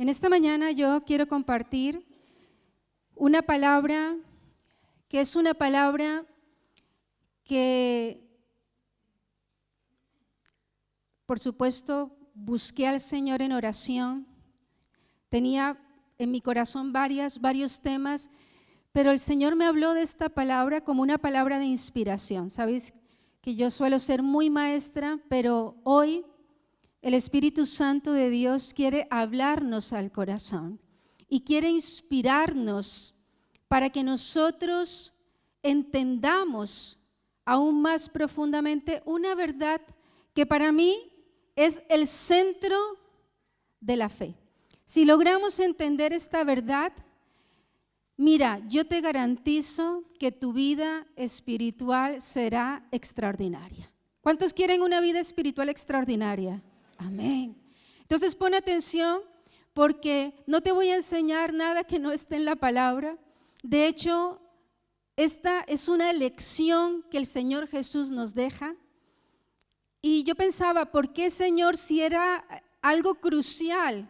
En esta mañana yo quiero compartir una palabra que es una palabra que, por supuesto, busqué al Señor en oración. Tenía en mi corazón varios temas, pero el Señor me habló de esta palabra como una palabra de inspiración. Sabéis que yo suelo ser muy maestra, pero hoy el Espíritu Santo de Dios quiere hablarnos al corazón y quiere inspirarnos para que nosotros entendamos aún más profundamente una verdad que para mí es el centro de la fe. Si logramos entender esta verdad, mira, yo te garantizo que tu vida espiritual será extraordinaria. ¿Cuántos quieren una vida espiritual extraordinaria? Amén. Entonces pon atención porque no te voy a enseñar nada que no esté en la palabra. De hecho, esta es una lección que el Señor Jesús nos deja. Y yo pensaba, ¿por qué, Señor, si era algo crucial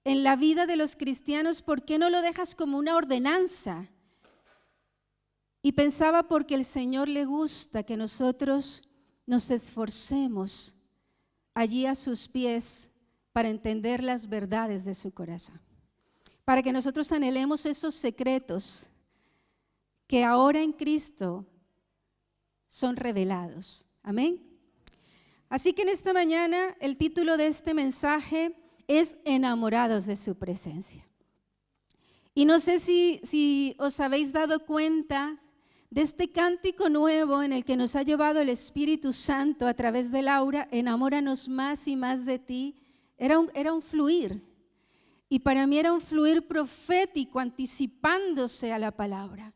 en la vida de los cristianos, por qué no lo dejas como una ordenanza? Y pensaba porque el Señor le gusta que nosotros nos esforcemos allí a sus pies para entender las verdades de su corazón, para que nosotros anhelemos esos secretos que ahora en Cristo son revelados. Amén. Así que en esta mañana el título de este mensaje es Enamorados de su presencia. Y no sé si os habéis dado cuenta de este cántico nuevo en el que nos ha llevado el Espíritu Santo a través de Laura, enamóranos más y más de ti. Era un fluir, y para mí era un fluir profético anticipándose a la palabra.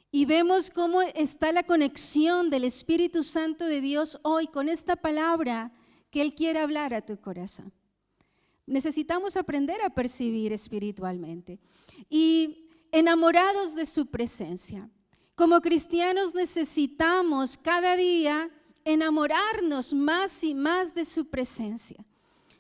Y vemos cómo está la conexión del Espíritu Santo de Dios hoy con esta palabra que Él quiere hablar a tu corazón. Necesitamos aprender a percibir espiritualmente. Y enamorados de su presencia. Como cristianos necesitamos cada día enamorarnos más y más de su presencia.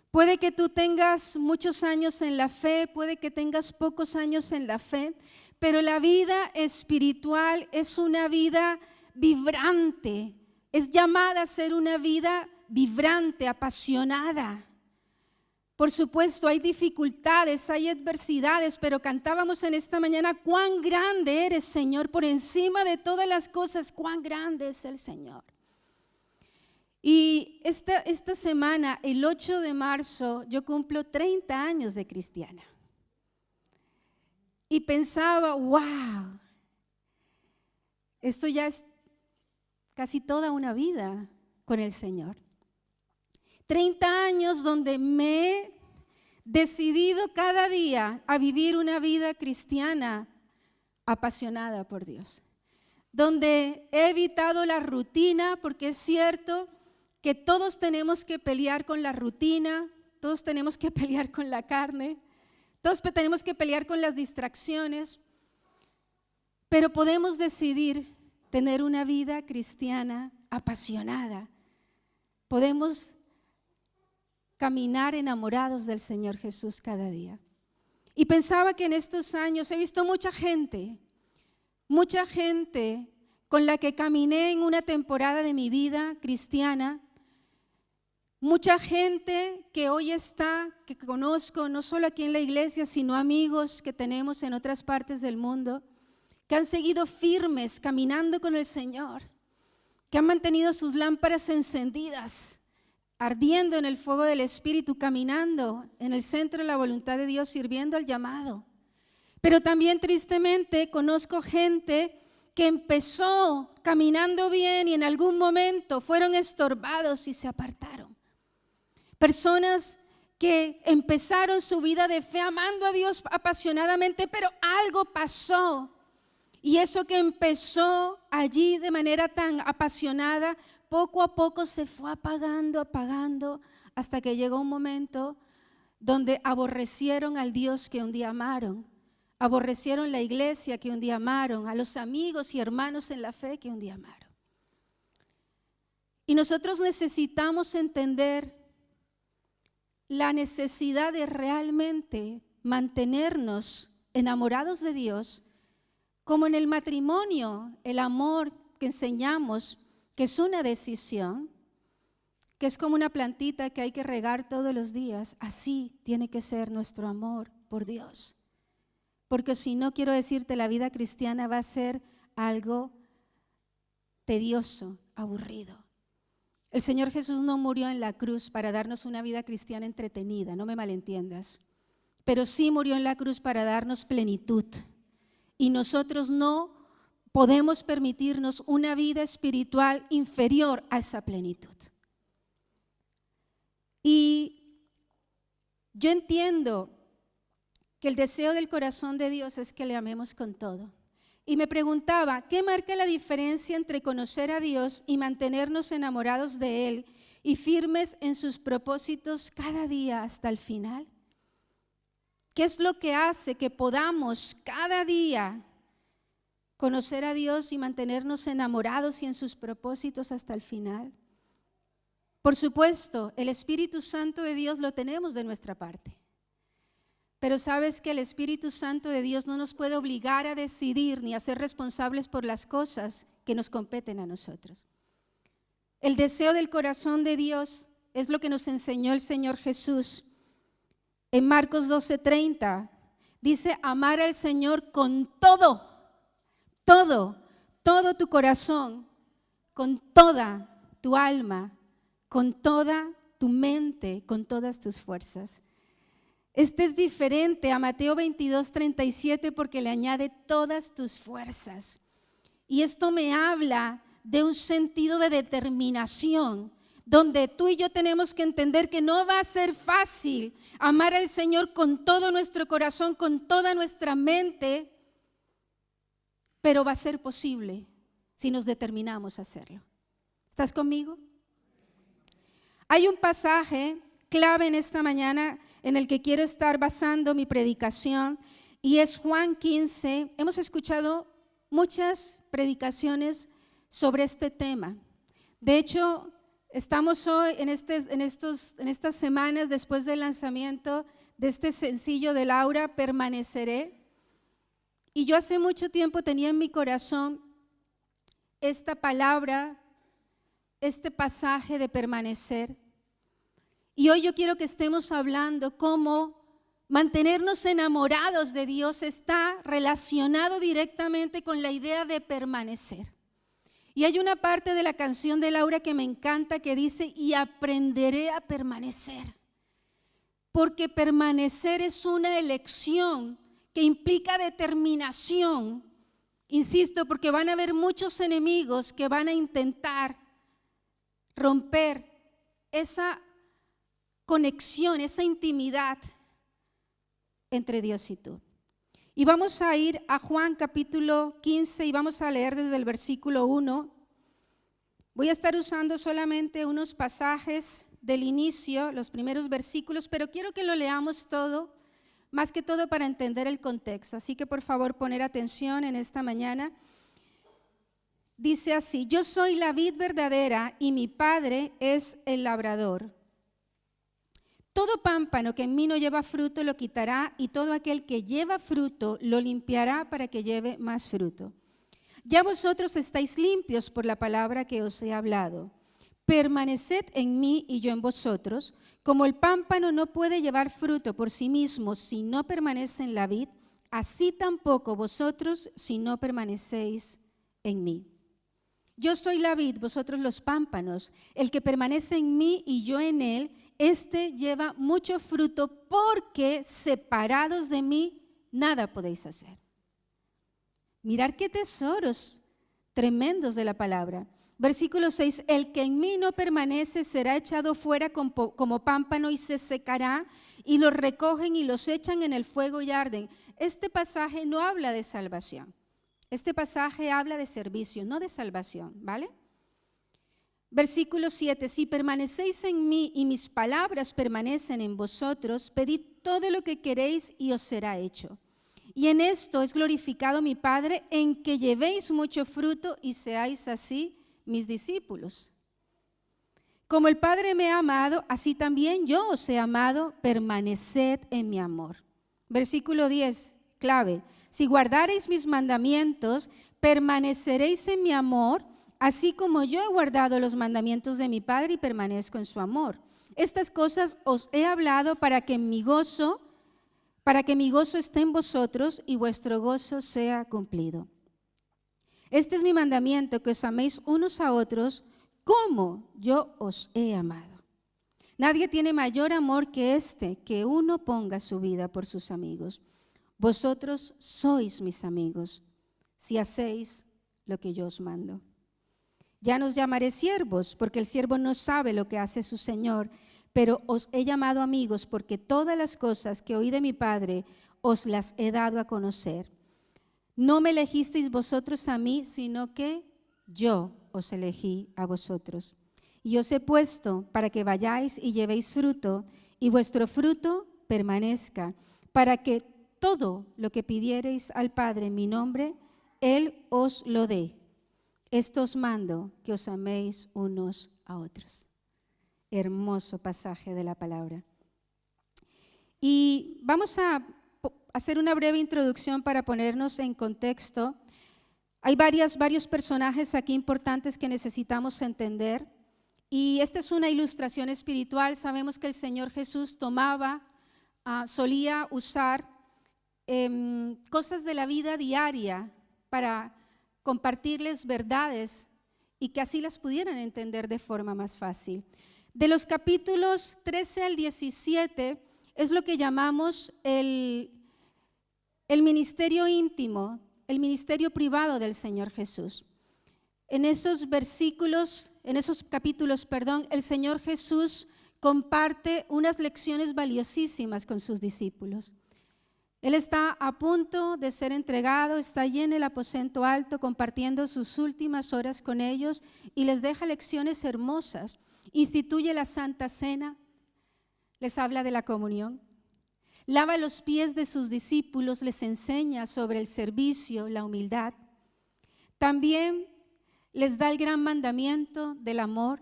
Puede que tú tengas muchos años en la fe, puede que tengas pocos años en la fe, pero la vida espiritual es una vida vibrante, es llamada a ser una vida vibrante, apasionada. Por supuesto, hay dificultades, hay adversidades, pero cantábamos en esta mañana, cuán grande eres, Señor, por encima de todas las cosas, cuán grande es el Señor. Y esta semana, el 8 de marzo, yo cumplo 30 años de cristiana. Y pensaba, wow, esto ya es casi toda una vida con el Señor. 30 años donde me he decidido cada día a vivir una vida cristiana apasionada por Dios. Donde he evitado la rutina, porque es cierto que todos tenemos que pelear con la rutina, todos tenemos que pelear con la carne, todos tenemos que pelear con las distracciones, pero podemos decidir tener una vida cristiana apasionada. Podemos caminar enamorados del Señor Jesús cada día. Y pensaba que en estos años he visto mucha gente con la que caminé en una temporada de mi vida cristiana, mucha gente que hoy está, que conozco no solo aquí en la iglesia, sino amigos que tenemos en otras partes del mundo, que han seguido firmes caminando con el Señor, que han mantenido sus lámparas encendidas, ardiendo en el fuego del Espíritu, caminando en el centro de la voluntad de Dios, sirviendo al llamado. Pero también tristemente conozco gente que empezó caminando bien y en algún momento fueron estorbados y se apartaron. Personas que empezaron su vida de fe amando a Dios apasionadamente, pero algo pasó. Y eso que empezó allí de manera tan apasionada, poco a poco se fue apagando, hasta que llegó un momento donde aborrecieron al Dios que un día amaron, aborrecieron la iglesia que un día amaron, a los amigos y hermanos en la fe que un día amaron. Y nosotros necesitamos entender la necesidad de realmente mantenernos enamorados de Dios, como en el matrimonio, el amor que enseñamos, que es una decisión, que es como una plantita que hay que regar todos los días, así tiene que ser nuestro amor por Dios. Porque si no, quiero decirte, la vida cristiana va a ser algo tedioso, aburrido. El Señor Jesús no murió en la cruz para darnos una vida cristiana entretenida, no me malentiendas, pero sí murió en la cruz para darnos plenitud. Y nosotros no podemos permitirnos una vida espiritual inferior a esa plenitud. Y yo entiendo que el deseo del corazón de Dios es que le amemos con todo. Y me preguntaba, ¿qué marca la diferencia entre conocer a Dios y mantenernos enamorados de Él y firmes en sus propósitos cada día hasta el final? ¿Qué es lo que hace que podamos cada día conocer a Dios y mantenernos enamorados y en sus propósitos hasta el final? Por supuesto, el Espíritu Santo de Dios lo tenemos de nuestra parte. Pero sabes que el Espíritu Santo de Dios no nos puede obligar a decidir ni a ser responsables por las cosas que nos competen a nosotros. El deseo del corazón de Dios es lo que nos enseñó el Señor Jesús. En Marcos 12:30 dice amar al Señor con todo tu corazón, con toda tu alma, con toda tu mente, con todas tus fuerzas. Este es diferente a Mateo 22:37 porque le añade todas tus fuerzas. Y esto me habla de un sentido de determinación, donde tú y yo tenemos que entender que no va a ser fácil amar al Señor con todo nuestro corazón, con toda nuestra mente, pero va a ser posible si nos determinamos a hacerlo. ¿Estás conmigo? Hay un pasaje clave en esta mañana en el que quiero estar basando mi predicación y es Juan 15. Hemos escuchado muchas predicaciones sobre este tema. De hecho, estamos hoy en estas semanas después del lanzamiento de este sencillo de Laura, Permaneceré. Y yo hace mucho tiempo tenía en mi corazón esta palabra, este pasaje de permanecer. Y hoy yo quiero que estemos hablando cómo mantenernos enamorados de Dios está relacionado directamente con la idea de permanecer. Y hay una parte de la canción de Laura que me encanta que dice, y aprenderé a permanecer. Porque permanecer es una elección que implica determinación. Insisto, porque van a haber muchos enemigos que van a intentar romper esa conexión, esa intimidad entre Dios y tú. Y vamos a ir a Juan capítulo 15 y vamos a leer desde el versículo 1. Voy a estar usando solamente unos pasajes del inicio, los primeros versículos, pero quiero que lo leamos todo, más que todo para entender el contexto. Así que por favor poner atención en esta mañana. Dice así, yo soy la vid verdadera y mi Padre es el labrador. Todo pámpano que en mí no lleva fruto lo quitará y todo aquel que lleva fruto lo limpiará para que lleve más fruto. Ya vosotros estáis limpios por la palabra que os he hablado. Permaneced en mí y yo en vosotros. Como el pámpano no puede llevar fruto por sí mismo si no permanece en la vid, así tampoco vosotros si no permanecéis en mí. Yo soy la vid, vosotros los pámpanos. El que permanece en mí y yo en él, este lleva mucho fruto, porque separados de mí nada podéis hacer. Mirar qué tesoros tremendos de la palabra. Versículo 6, el que en mí no permanece será echado fuera como pámpano y se secará, y los recogen y los echan en el fuego y arden. Este pasaje no habla de salvación. Este pasaje habla de servicio, no de salvación, ¿vale? Versículo 7, si permanecéis en mí y mis palabras permanecen en vosotros, pedid todo lo que queréis y os será hecho. Y en esto es glorificado mi Padre, en que llevéis mucho fruto y seáis así mis discípulos. Como el Padre me ha amado, así también yo os he amado, permaneced en mi amor. Versículo 10, clave. Si guardareis mis mandamientos, permaneceréis en mi amor, así como yo he guardado los mandamientos de mi Padre y permanezco en su amor. Estas cosas os he hablado para que mi gozo esté en vosotros y vuestro gozo sea cumplido. Este es mi mandamiento, que os améis unos a otros como yo os he amado. Nadie tiene mayor amor que este, que uno ponga su vida por sus amigos. Vosotros sois mis amigos, si hacéis lo que yo os mando. Ya no os llamaré siervos, porque el siervo no sabe lo que hace su Señor, pero os he llamado amigos, porque todas las cosas que oí de mi Padre os las he dado a conocer. No me elegisteis vosotros a mí, sino que yo os elegí a vosotros. Y os he puesto para que vayáis y llevéis fruto, y vuestro fruto permanezca, para que todo lo que pidiereis al Padre en mi nombre, Él os lo dé. Esto os mando, que os améis unos a otros. Hermoso pasaje de la palabra. Y vamos a hacer una breve introducción para ponernos en contexto. Hay varios personajes aquí importantes que necesitamos entender. Y esta es una ilustración espiritual. Sabemos que el Señor Jesús solía usar cosas de la vida diaria para compartirles verdades y que así las pudieran entender de forma más fácil. De los capítulos 13 al 17 es lo que llamamos el ministerio íntimo, el ministerio privado del Señor Jesús. En esos capítulos, el Señor Jesús comparte unas lecciones valiosísimas con sus discípulos. Él está a punto de ser entregado, está allí en el aposento alto compartiendo sus últimas horas con ellos y les deja lecciones hermosas. Instituye la Santa Cena, les habla de la comunión, lava los pies de sus discípulos, les enseña sobre el servicio, la humildad. También les da el gran mandamiento del amor,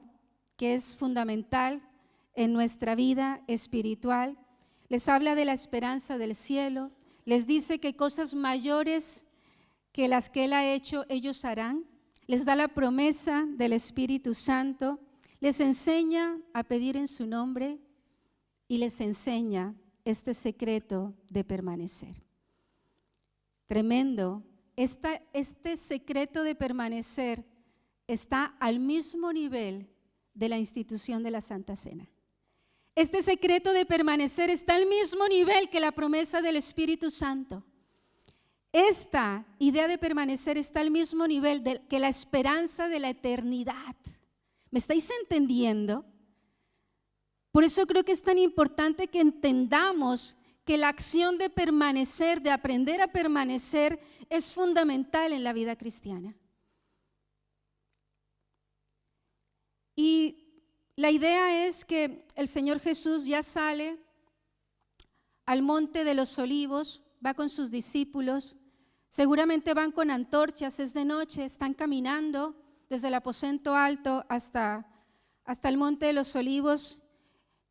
que es fundamental en nuestra vida espiritual. Les habla de la esperanza del cielo, les dice que cosas mayores que las que Él ha hecho, ellos harán. Les da la promesa del Espíritu Santo, les enseña a pedir en su nombre y les enseña este secreto de permanecer. Tremendo. Este secreto de permanecer está al mismo nivel de la institución de la Santa Cena. Este secreto de permanecer está al mismo nivel que la promesa del Espíritu Santo. Esta idea de permanecer está al mismo nivel que la esperanza de la eternidad. ¿Me estáis entendiendo? Por eso creo que es tan importante que entendamos que la acción de permanecer, de aprender a permanecer, es fundamental en la vida cristiana. Y la idea es que el Señor Jesús ya sale al monte de los olivos, va con sus discípulos, seguramente van con antorchas, es de noche, están caminando desde el aposento alto hasta el monte de los olivos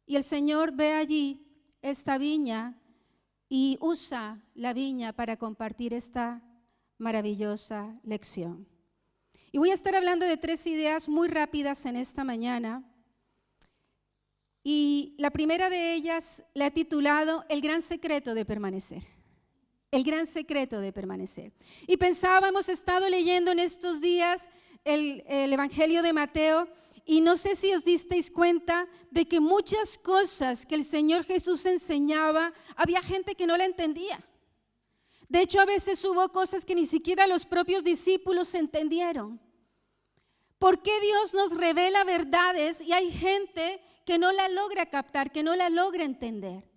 y el Señor ve allí esta viña y usa la viña para compartir esta maravillosa lección. Y voy a estar hablando de 3 ideas muy rápidas en esta mañana. Y la primera de ellas la he titulado El gran secreto de permanecer. El gran secreto de permanecer. Y hemos estado leyendo en estos días el Evangelio de Mateo y no sé si os disteis cuenta de que muchas cosas que el Señor Jesús enseñaba, había gente que no la entendía. De hecho, a veces hubo cosas que ni siquiera los propios discípulos entendieron. ¿Por qué Dios nos revela verdades y hay gente que no la logra captar, que no la logra entender?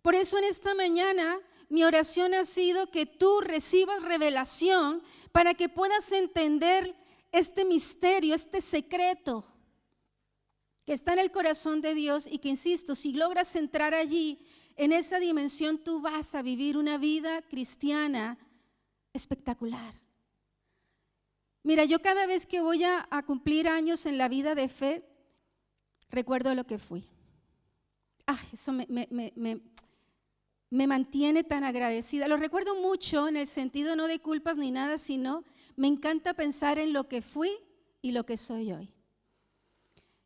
Por eso en esta mañana mi oración ha sido que tú recibas revelación para que puedas entender este misterio, este secreto que está en el corazón de Dios y que, insisto, si logras entrar allí, en esa dimensión tú vas a vivir una vida cristiana espectacular. Mira, yo cada vez que voy a cumplir años en la vida de fe, recuerdo lo que fui. Eso me mantiene tan agradecida. Lo recuerdo mucho en el sentido no de culpas ni nada, sino me encanta pensar en lo que fui y lo que soy hoy.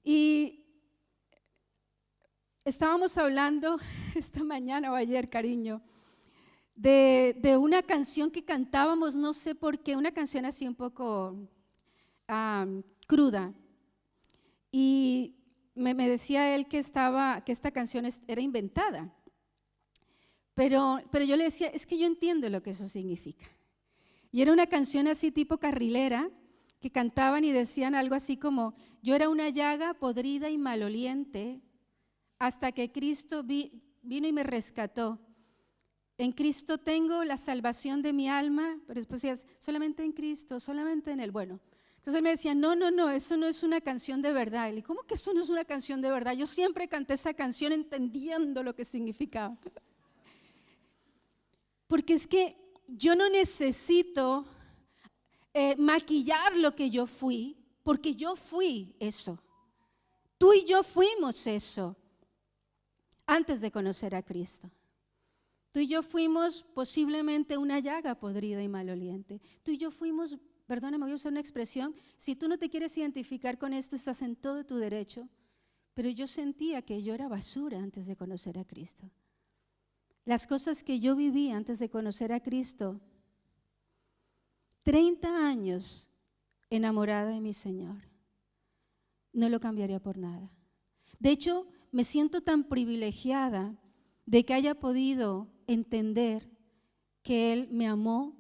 Y estábamos hablando esta mañana o ayer, cariño, de una canción que cantábamos, no sé por qué, una canción así un poco cruda. Y me decía él que esta canción era inventada. Pero yo le decía, es que yo entiendo lo que eso significa. Y era una canción así tipo carrilera, que cantaban y decían algo así como, yo era una llaga podrida y maloliente, hasta que Cristo vino y me rescató. En Cristo tengo la salvación de mi alma, pero después decías, solamente en Cristo, solamente en Él. Bueno, entonces él me decía, no, eso no es una canción de verdad. Y le dije, ¿cómo que eso no es una canción de verdad? Yo siempre canté esa canción entendiendo lo que significaba. Porque es que yo no necesito maquillar lo que yo fui, porque yo fui eso. Tú y yo fuimos eso antes de conocer a Cristo. Tú y yo fuimos posiblemente una llaga podrida y maloliente. Tú y yo fuimos, perdóname, voy a usar una expresión, si tú no te quieres identificar con esto, estás en todo tu derecho, pero yo sentía que yo era basura antes de conocer a Cristo. Las cosas que yo viví antes de conocer a Cristo, 30 años enamorada de mi Señor, no lo cambiaría por nada. De hecho, me siento tan privilegiada de que haya podido entender que Él me amó,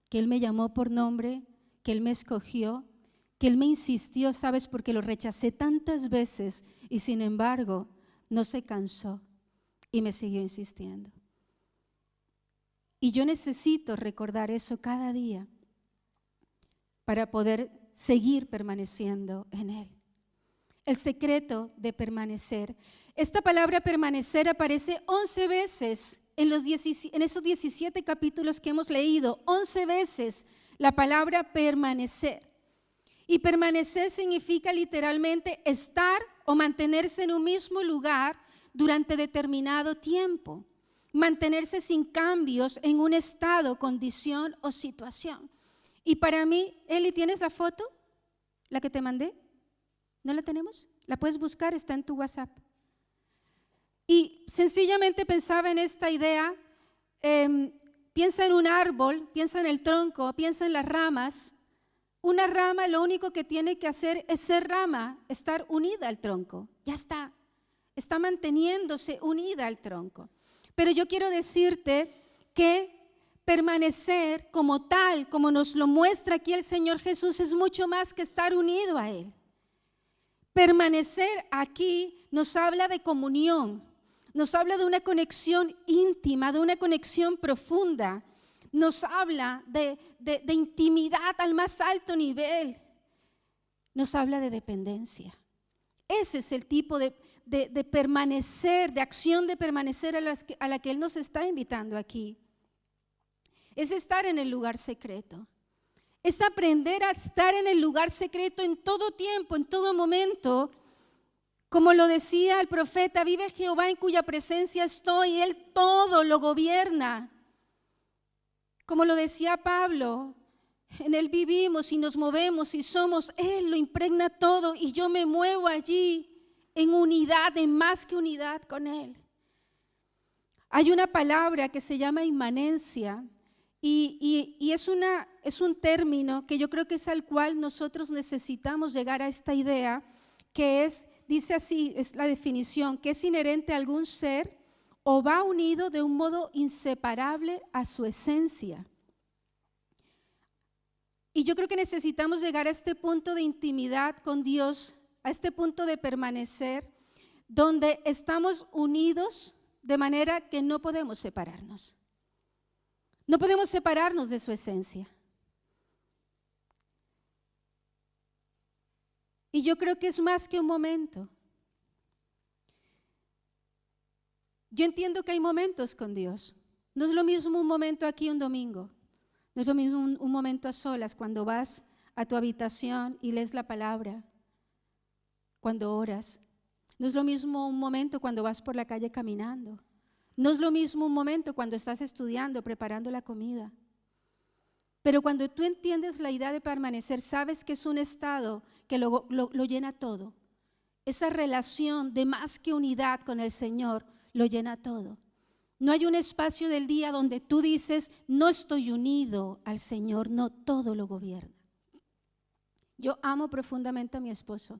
que Él me llamó por nombre, que Él me escogió, que Él me insistió, ¿sabes? Porque lo rechacé tantas veces y sin embargo no se cansó y me siguió insistiendo. Y yo necesito recordar eso cada día para poder seguir permaneciendo en Él. El secreto de permanecer. Esta palabra permanecer aparece 11 veces en esos 17 capítulos que hemos leído. 11 veces la palabra permanecer. Y permanecer significa literalmente estar o mantenerse en un mismo lugar durante determinado tiempo. Mantenerse sin cambios en un estado, condición o situación. Y para mí, Eli, ¿tienes la foto? ¿La que te mandé? ¿No la tenemos? La puedes buscar, está en tu WhatsApp. Y sencillamente pensaba en esta idea, piensa en un árbol, piensa en el tronco, piensa en las ramas. Una rama lo único que tiene que hacer es ser rama, estar unida al tronco. Ya está manteniéndose unida al tronco. Pero yo quiero decirte que permanecer como tal, como nos lo muestra aquí el Señor Jesús, es mucho más que estar unido a Él. Permanecer aquí nos habla de comunión, nos habla de una conexión íntima, de una conexión profunda, nos habla de intimidad al más alto nivel, nos habla de dependencia. Ese es el tipo de permanecer, de acción de permanecer a la que Él nos está invitando aquí. Es estar en el lugar secreto. Es aprender a estar en el lugar secreto en todo tiempo, en todo momento. Como lo decía el profeta, vive Jehová en cuya presencia estoy, Él todo lo gobierna. Como lo decía Pablo, en Él vivimos y nos movemos y somos, Él lo impregna todo y yo me muevo allí en unidad, en más que unidad con Él. Hay una palabra que se llama inmanencia y es un término que yo creo que es al cual nosotros necesitamos llegar a esta idea, que es, dice así, es la definición, que es inherente a algún ser o va unido de un modo inseparable a su esencia. Y yo creo que necesitamos llegar a este punto de intimidad con Dios, a este punto de permanecer, donde estamos unidos de manera que no podemos separarnos. No podemos separarnos de su esencia. Y yo creo que es más que un momento. Yo entiendo que hay momentos con Dios. No es lo mismo un momento aquí un domingo. No es lo mismo un momento a solas cuando vas a tu habitación y lees la palabra, cuando oras. No es lo mismo un momento cuando vas por la calle caminando. No es lo mismo un momento cuando estás estudiando, preparando la comida. Pero cuando tú entiendes la idea de permanecer, sabes que es un estado que lo llena todo. Esa relación de más que unidad con el Señor lo llena todo. No hay un espacio del día donde tú dices, no estoy unido al Señor, no, todo lo gobierna. Yo amo profundamente a mi esposo,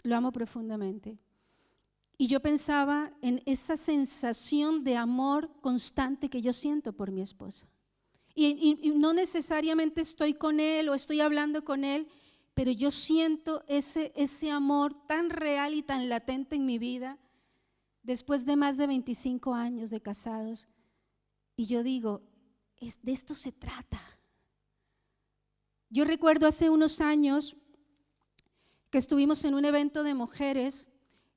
lo amo profundamente. Y yo pensaba en esa sensación de amor constante que yo siento por mi esposo. Y no necesariamente estoy con él o estoy hablando con él, pero yo siento ese amor tan real y tan latente en mi vida después de más de 25 años de casados. Y yo digo, de esto se trata. Yo recuerdo hace unos años que estuvimos en un evento de mujeres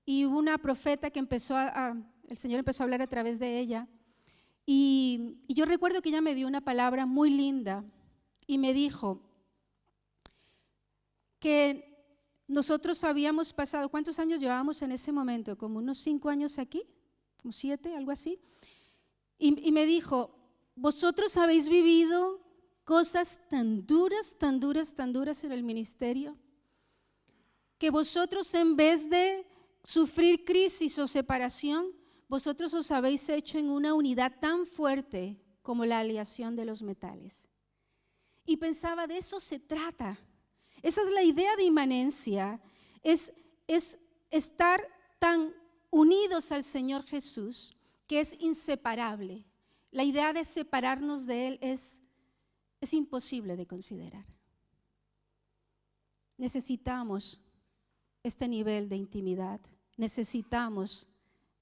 y hubo una profeta que el Señor empezó a hablar a través de ella. Y yo recuerdo que ella me dio una palabra muy linda y me dijo que nosotros habíamos pasado, ¿cuántos años llevábamos en ese momento? Como unos 5 años aquí, como 7, algo así. Y me dijo, vosotros habéis vivido cosas tan duras, tan duras, tan duras en el ministerio, que vosotros en vez de sufrir crisis o separación, vosotros os habéis hecho en una unidad tan fuerte como la aleación de los metales. Y pensaba, de eso se trata. Esa es la idea de inmanencia, es estar tan unidos al Señor Jesús que es inseparable. La idea de separarnos de Él es imposible de considerar. Necesitamos este nivel de intimidad, necesitamos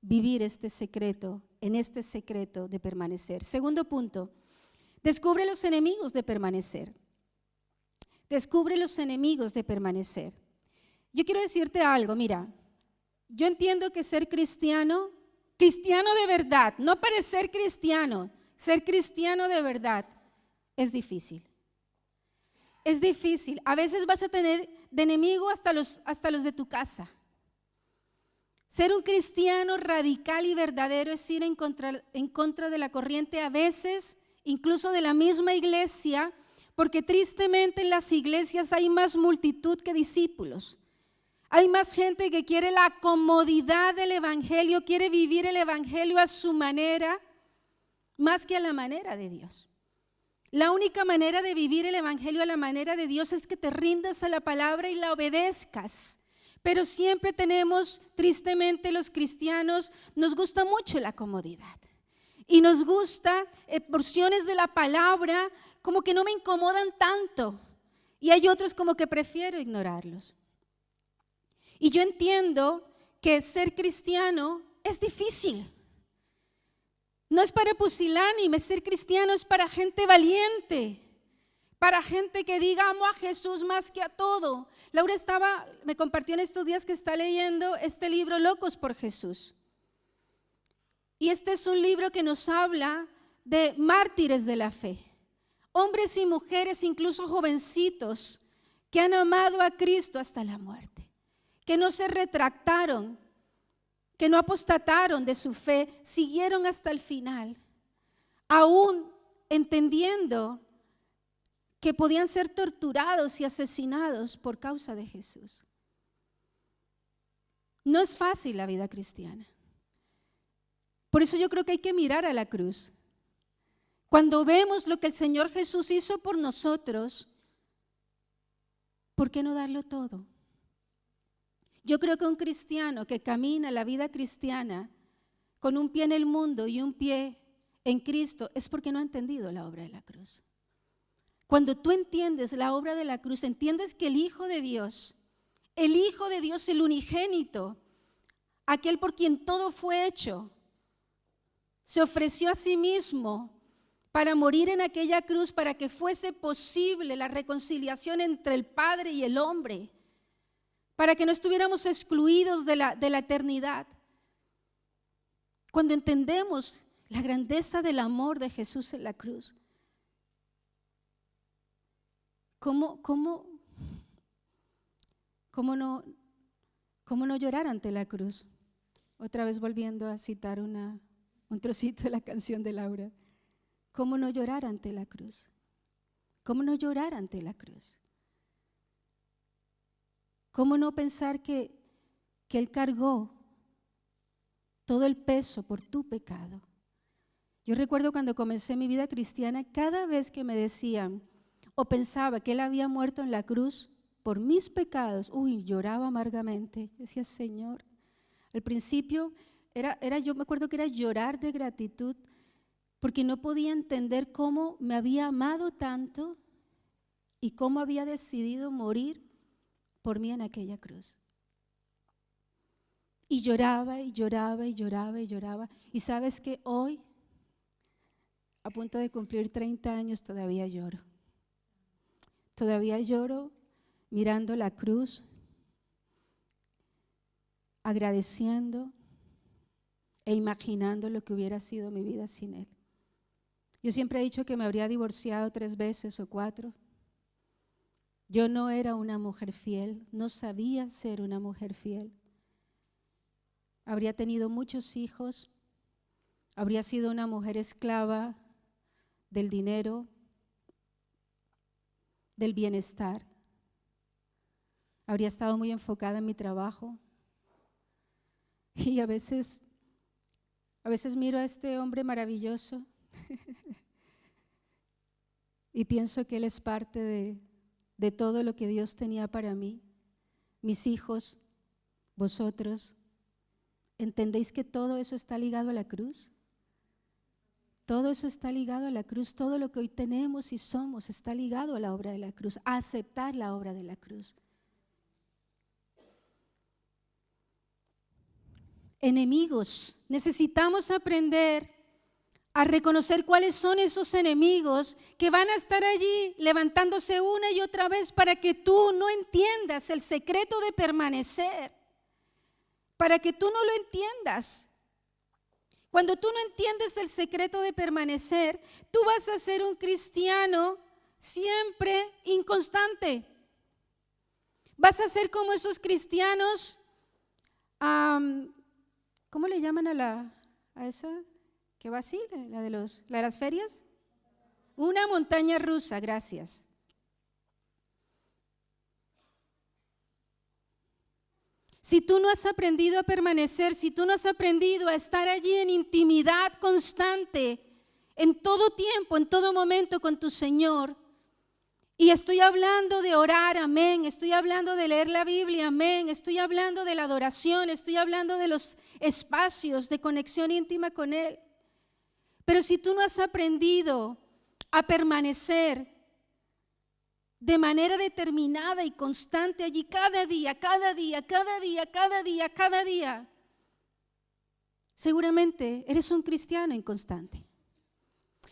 vivir este secreto, en este secreto de permanecer. Segundo punto, descubre los enemigos de permanecer. Descubre los enemigos de permanecer. Yo quiero decirte algo, mira, yo entiendo que ser cristiano de verdad, no parecer cristiano, ser cristiano de verdad es difícil. Es difícil. A veces vas a tener de enemigo hasta los de tu casa. Ser un cristiano radical y verdadero es ir en contra de la corriente, a veces incluso de la misma iglesia, porque tristemente en las iglesias hay más multitud que discípulos. Hay más gente que quiere la comodidad del evangelio, quiere vivir el evangelio a su manera, más que a la manera de Dios. La única manera de vivir el evangelio a la manera de Dios es que te rindas a la palabra y la obedezcas. Pero siempre tenemos, tristemente los cristianos, nos gusta mucho la comodidad. Y nos gusta porciones de la palabra como que no me incomodan tanto. Y hay otros como que prefiero ignorarlos. Y yo entiendo que ser cristiano es difícil. No es para pusilánimes, ser cristiano es para gente valiente, para gente que diga amo a Jesús más que a todo. Laura me compartió en estos días que está leyendo este libro Locos por Jesús. Y este es un libro que nos habla de mártires de la fe, hombres y mujeres, incluso jovencitos, que han amado a Cristo hasta la muerte, que no se retractaron, que no apostataron de su fe, siguieron hasta el final, aún entendiendo que podían ser torturados y asesinados por causa de Jesús. No es fácil la vida cristiana. Por eso yo creo que hay que mirar a la cruz. Cuando vemos lo que el Señor Jesús hizo por nosotros, ¿por qué no darlo todo? Yo creo que un cristiano que camina la vida cristiana con un pie en el mundo y un pie en Cristo es porque no ha entendido la obra de la cruz. Cuando tú entiendes la obra de la cruz, entiendes que el Hijo de Dios, el unigénito, aquel por quien todo fue hecho, se ofreció a sí mismo para morir en aquella cruz para que fuese posible la reconciliación entre el Padre y el hombre, para que no estuviéramos excluidos de la eternidad. Cuando entendemos la grandeza del amor de Jesús en la cruz, ¿cómo no ¿Cómo no llorar ante la cruz? Otra vez volviendo a citar un trocito de la canción de Laura. ¿Cómo no llorar ante la cruz? ¿Cómo no llorar ante la cruz? ¿Cómo no pensar que Él cargó todo el peso por tu pecado? Yo recuerdo cuando comencé mi vida cristiana, cada vez que me decían o pensaba que Él había muerto en la cruz por mis pecados, lloraba amargamente. Yo decía, Señor, al principio yo me acuerdo que era llorar de gratitud, porque no podía entender cómo me había amado tanto y cómo había decidido morir por mí en aquella cruz. Y lloraba y lloraba y lloraba y lloraba. Y sabes que hoy, a punto de cumplir 30 años, todavía lloro. Todavía lloro mirando la cruz, agradeciendo e imaginando lo que hubiera sido mi vida sin Él. Yo siempre he dicho que me habría divorciado 3 veces o 4. Yo no era una mujer fiel, no sabía ser una mujer fiel. Habría tenido muchos hijos, habría sido una mujer esclava del dinero, del bienestar. Habría estado muy enfocada en mi trabajo. Y a veces miro a este hombre maravilloso y pienso que Él es parte de todo lo que Dios tenía para mí. Mis hijos, vosotros, ¿entendéis que todo eso está ligado a la cruz? Todo eso está ligado a la cruz. Todo lo que hoy tenemos y somos está ligado a la obra de la cruz, a aceptar la obra de la cruz. Enemigos, necesitamos aprender a reconocer cuáles son esos enemigos que van a estar allí levantándose una y otra vez para que tú no entiendas el secreto de permanecer, para que tú no lo entiendas. Cuando tú no entiendes el secreto de permanecer, tú vas a ser un cristiano siempre inconstante. Vas a ser como esos cristianos, ¿cómo le llaman a esa que va así, la de las ferias? Una montaña rusa, gracias. Si tú no has aprendido a permanecer, si tú no has aprendido a estar allí en intimidad constante, en todo tiempo, en todo momento con tu Señor, y estoy hablando de orar, amén, estoy hablando de leer la Biblia, amén, estoy hablando de la adoración, estoy hablando de los espacios de conexión íntima con Él. Pero si tú no has aprendido a permanecer de manera determinada y constante allí cada día, seguramente eres un cristiano inconstante.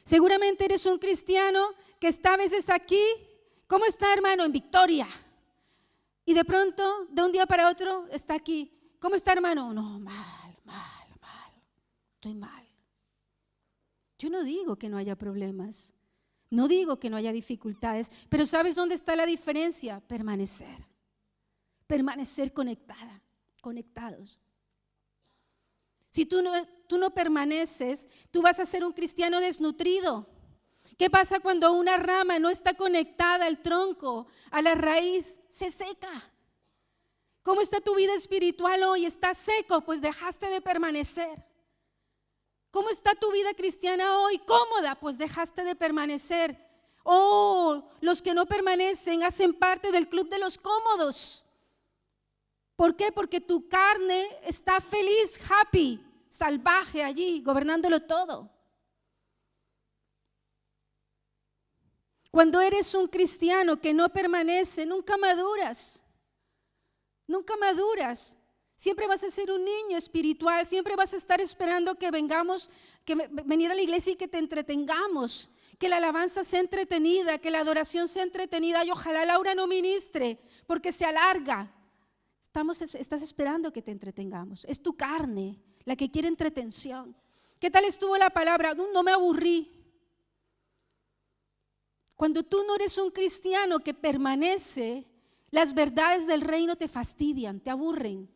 Seguramente eres un cristiano que está a veces aquí. ¿Cómo está, hermano? En victoria. Y de pronto, de un día para otro, está aquí. ¿Cómo está, hermano? No, mal. Estoy mal. Yo no digo que no haya problemas. No digo que no haya dificultades. Pero ¿sabes dónde está la diferencia? Permanecer. Permanecer conectados. Si tú no permaneces, tú vas a ser un cristiano desnutrido. ¿Qué pasa cuando una rama no está conectada al tronco, a la raíz? Se seca. ¿Cómo está tu vida espiritual hoy? ¿Está seco? Pues dejaste de permanecer. ¿Cómo está tu vida cristiana hoy? ¿Cómoda? Pues dejaste de permanecer. Los que no permanecen hacen parte del club de los cómodos. ¿Por qué? Porque tu carne está feliz, happy, salvaje allí, gobernándolo todo. Cuando eres un cristiano que no permanece, nunca maduras. Nunca maduras. Siempre vas a ser un niño espiritual, siempre vas a estar esperando que venir a la iglesia y que te entretengamos, que la alabanza sea entretenida, que la adoración sea entretenida. Y ojalá Laura no ministre porque se alarga. Estás esperando que te entretengamos. Es tu carne la que quiere entretención. ¿Qué tal estuvo la palabra? No me aburrí. Cuando tú no eres un cristiano que permanece, las verdades del reino te fastidian, te aburren.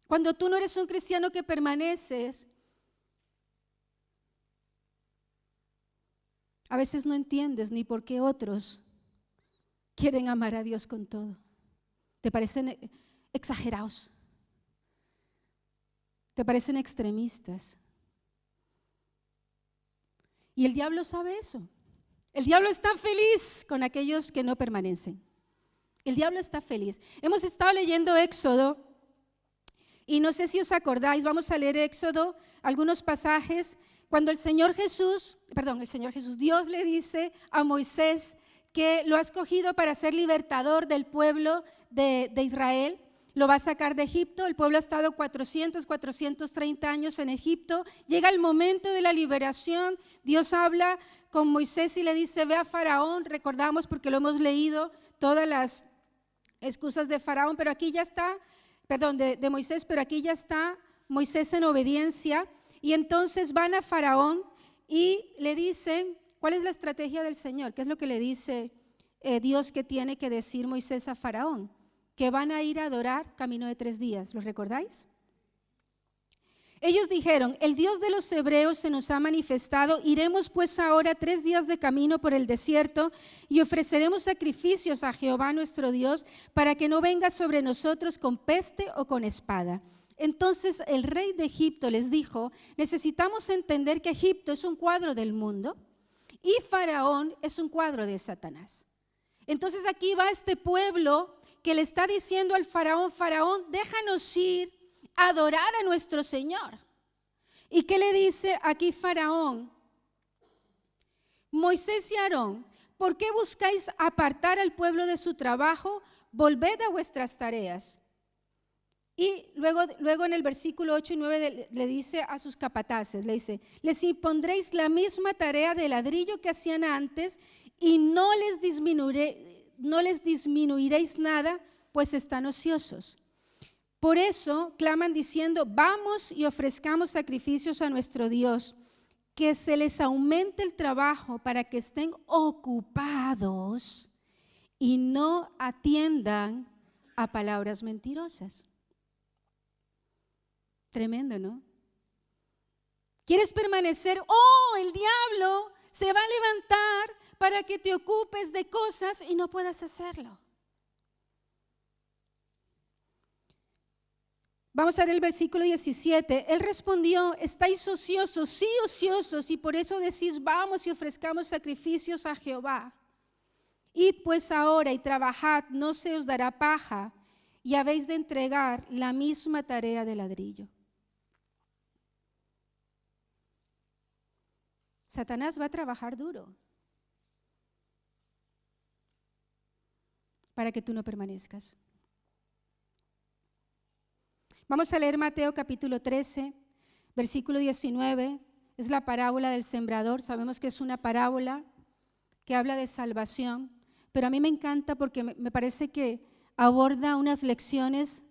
Cuando tú no eres un cristiano que permaneces, a veces no entiendes ni por qué otros quieren amar a Dios con todo. Te parecen exagerados. Te parecen extremistas. Y el diablo sabe eso. El diablo está feliz con aquellos que no permanecen. El diablo está feliz. Hemos estado leyendo Éxodo y no sé si os acordáis, vamos a leer Éxodo, algunos pasajes, cuando Dios le dice a Moisés que lo ha escogido para ser libertador del pueblo de Israel. Lo va a sacar de Egipto, el pueblo ha estado 430 años en Egipto, llega el momento de la liberación, Dios habla con Moisés y le dice, ve a Faraón, recordamos porque lo hemos leído, todas las excusas de Faraón, pero aquí ya está, de Moisés, pero aquí ya está Moisés en obediencia, y entonces van a Faraón y le dicen, ¿cuál es la estrategia del Señor? ¿Qué es lo que le dice Dios que tiene que decir Moisés a Faraón? Que van a ir a adorar camino de 3 días, ¿los recordáis? Ellos dijeron, el Dios de los hebreos se nos ha manifestado, iremos pues ahora 3 días de camino por el desierto y ofreceremos sacrificios a Jehová nuestro Dios para que no venga sobre nosotros con peste o con espada. Entonces el rey de Egipto les dijo, necesitamos entender que Egipto es un cuadro del mundo y Faraón es un cuadro de Satanás. Entonces aquí va este pueblo que le está diciendo al Faraón, Faraón, déjanos ir a adorar a nuestro Señor. ¿Y qué le dice aquí Faraón? Moisés y Aarón, ¿por qué buscáis apartar al pueblo de su trabajo? Volved a vuestras tareas. Y luego en el versículo 8 y 9 le dice a sus capataces, le dice, les impondréis la misma tarea de ladrillo que hacían antes y no les disminuiréis nada, pues están ociosos. Por eso claman diciendo, vamos y ofrezcamos sacrificios a nuestro Dios, que se les aumente el trabajo para que estén ocupados y no atiendan a palabras mentirosas. Tremendo, ¿no? ¿Quieres permanecer? ¡Oh, el diablo se va a levantar para que te ocupes de cosas y no puedas hacerlo! Vamos a ver el versículo 17. Él respondió, estáis ociosos, sí ociosos, y por eso decís, vamos y ofrezcamos sacrificios a Jehová. Id pues ahora y trabajad, no se os dará paja, y habéis de entregar la misma tarea de ladrillo. Satanás va a trabajar duro para que tú no permanezcas. Vamos a leer Mateo capítulo 13, versículo 19. Es la parábola del sembrador. Sabemos que es una parábola que habla de salvación, pero a mí me encanta porque me parece que aborda unas lecciones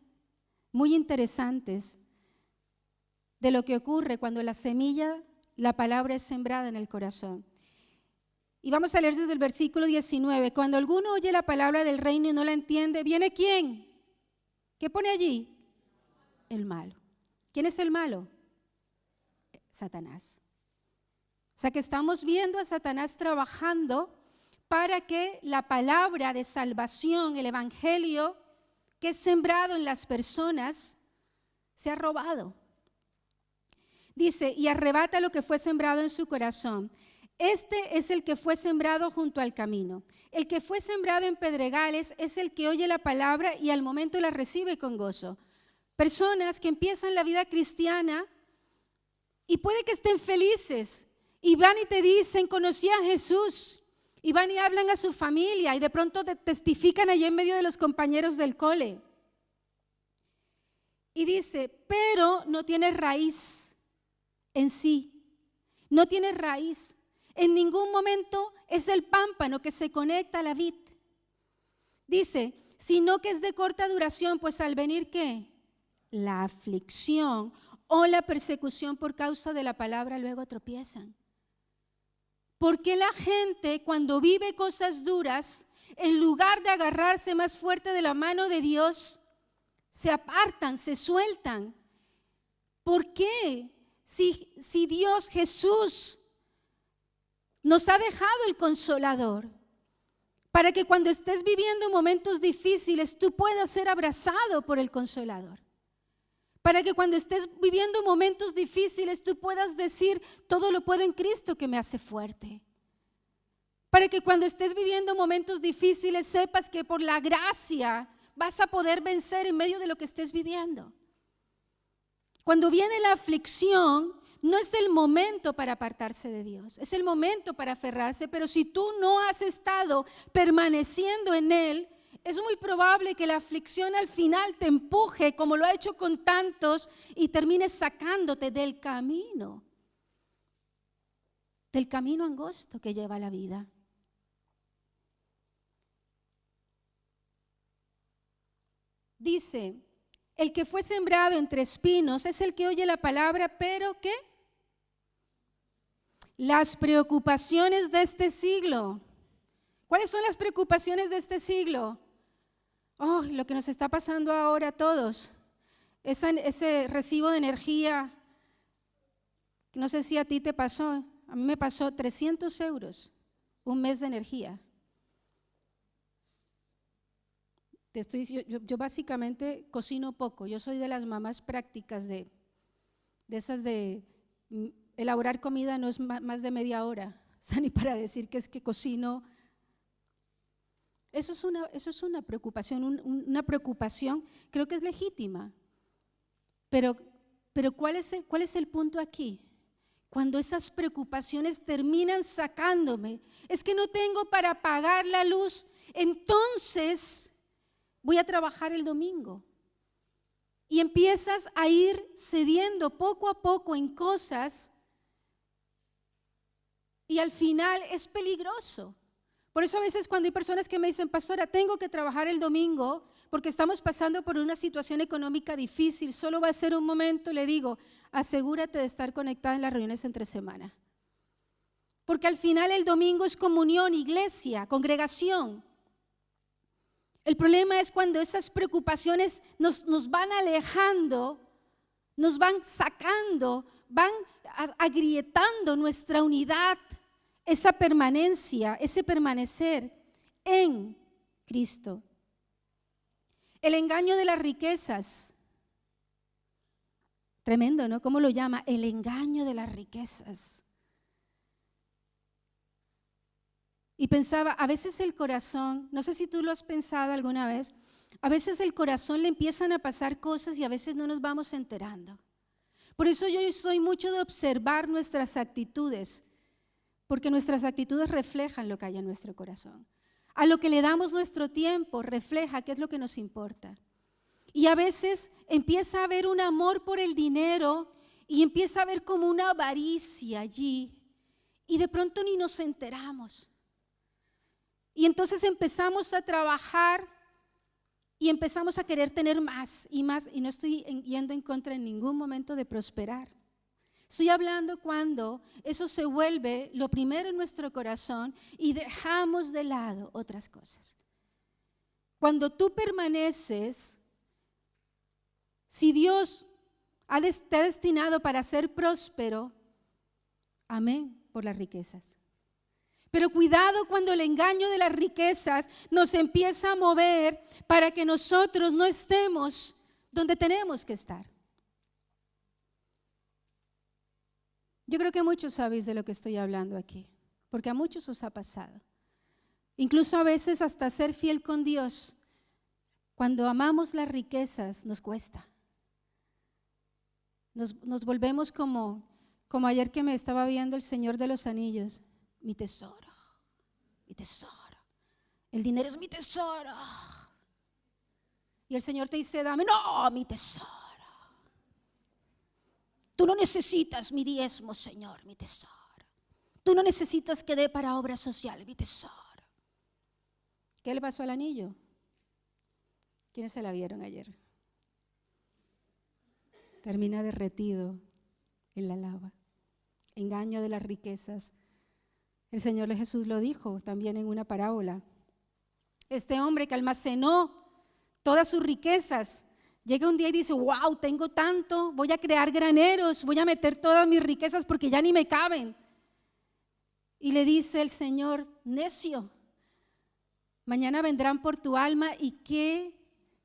muy interesantes de lo que ocurre cuando la semilla, la palabra es sembrada en el corazón. Y vamos a leer desde el versículo 19. Cuando alguno oye la palabra del reino y no la entiende, ¿viene quién? ¿Qué pone allí? El malo. ¿Quién es el malo? Satanás. O sea que estamos viendo a Satanás trabajando para que la palabra de salvación, el evangelio que es sembrado en las personas, sea robado. Dice, y arrebata lo que fue sembrado en su corazón. Este es el que fue sembrado junto al camino. El que fue sembrado en pedregales es el que oye la palabra y al momento la recibe con gozo. Personas que empiezan la vida cristiana y puede que estén felices y van y te dicen, conocí a Jesús, y van y hablan a su familia y de pronto te testifican allí en medio de los compañeros del cole. Y dice, pero no tiene raíz en sí, no tiene raíz. En ningún momento es el pámpano que se conecta a la vid. Dice, sino que es de corta duración, pues al venir ¿qué? La aflicción o la persecución por causa de la palabra luego tropiezan. ¿Por qué la gente cuando vive cosas duras, en lugar de agarrarse más fuerte de la mano de Dios, se apartan, se sueltan. ¿Por qué? Si Dios, Jesús, nos ha dejado el Consolador, para que cuando estés viviendo momentos difíciles tú puedas ser abrazado por el Consolador. Para que cuando estés viviendo momentos difíciles tú puedas decir, todo lo puedo en Cristo que me hace fuerte. Para que cuando estés viviendo momentos difíciles sepas que por la gracia vas a poder vencer en medio de lo que estés viviendo. Cuando viene la aflicción, no es el momento para apartarse de Dios, es el momento para aferrarse, pero si tú no has estado permaneciendo en Él, es muy probable que la aflicción al final te empuje, como lo ha hecho con tantos, y termine sacándote del camino angosto que lleva la vida. Dice, el que fue sembrado entre espinos es el que oye la palabra, pero ¿qué? Las preocupaciones de este siglo. ¿Cuáles son las preocupaciones de este siglo? Oh, lo que nos está pasando ahora a todos. Ese recibo de energía, no sé si a ti te pasó, a mí me pasó 300 euros un mes de energía. Yo básicamente cocino poco, yo soy de las mamás prácticas de esas de elaborar comida no es más de media hora, o sea, ni para decir que es que cocino. Eso es una preocupación, una preocupación creo que es legítima, pero ¿cuál es el punto aquí? Cuando esas preocupaciones terminan sacándome, es que no tengo para pagar la luz, entonces voy a trabajar el domingo. Y empiezas a ir cediendo poco a poco en cosas y al final es peligroso. Por eso a veces cuando hay personas que me dicen, pastora, tengo que trabajar el domingo porque estamos pasando por una situación económica difícil, solo va a ser un momento, le digo, asegúrate de estar conectada en las reuniones entre semana. Porque al final el domingo es comunión, iglesia, congregación. El problema es cuando esas preocupaciones nos van alejando, nos van sacando, van agrietando nuestra unidad, esa permanencia, ese permanecer en Cristo. El engaño de las riquezas. Tremendo, ¿no? ¿Cómo lo llama? El engaño de las riquezas. Y pensaba, a veces el corazón, no sé si tú lo has pensado alguna vez, a veces el corazón le empiezan a pasar cosas y a veces no nos vamos enterando. Por eso yo soy mucho de observar nuestras actitudes, porque nuestras actitudes reflejan lo que hay en nuestro corazón. A lo que le damos nuestro tiempo refleja qué es lo que nos importa. Y a veces empieza a haber un amor por el dinero y empieza a haber como una avaricia allí y de pronto ni nos enteramos. Y entonces empezamos a trabajar y empezamos a querer tener más y más. Y no estoy yendo en contra en ningún momento de prosperar. Estoy hablando cuando eso se vuelve lo primero en nuestro corazón y dejamos de lado otras cosas. Cuando tú permaneces, si Dios te ha destinado para ser próspero, amén, por las riquezas. Pero cuidado cuando el engaño de las riquezas nos empieza a mover para que nosotros no estemos donde tenemos que estar. Yo creo que muchos sabéis de lo que estoy hablando aquí, porque a muchos os ha pasado. Incluso a veces hasta ser fiel con Dios, cuando amamos las riquezas, nos cuesta. Nos volvemos como ayer que me estaba viendo El Señor de los Anillos. Mi tesoro, mi tesoro. El dinero es mi tesoro. Y el Señor te dice, dame, no, mi tesoro. Tú no necesitas mi diezmo, Señor, mi tesoro. Tú no necesitas que dé para obra social, mi tesoro. ¿Qué le pasó al anillo? ¿Quiénes se la vieron ayer? Termina derretido en la lava. Engaño de las riquezas. El Señor Jesús lo dijo también en una parábola. Este hombre que almacenó todas sus riquezas, llega un día y dice, wow, tengo tanto, voy a crear graneros, voy a meter todas mis riquezas porque ya ni me caben. Y le dice el Señor, necio, mañana vendrán por tu alma y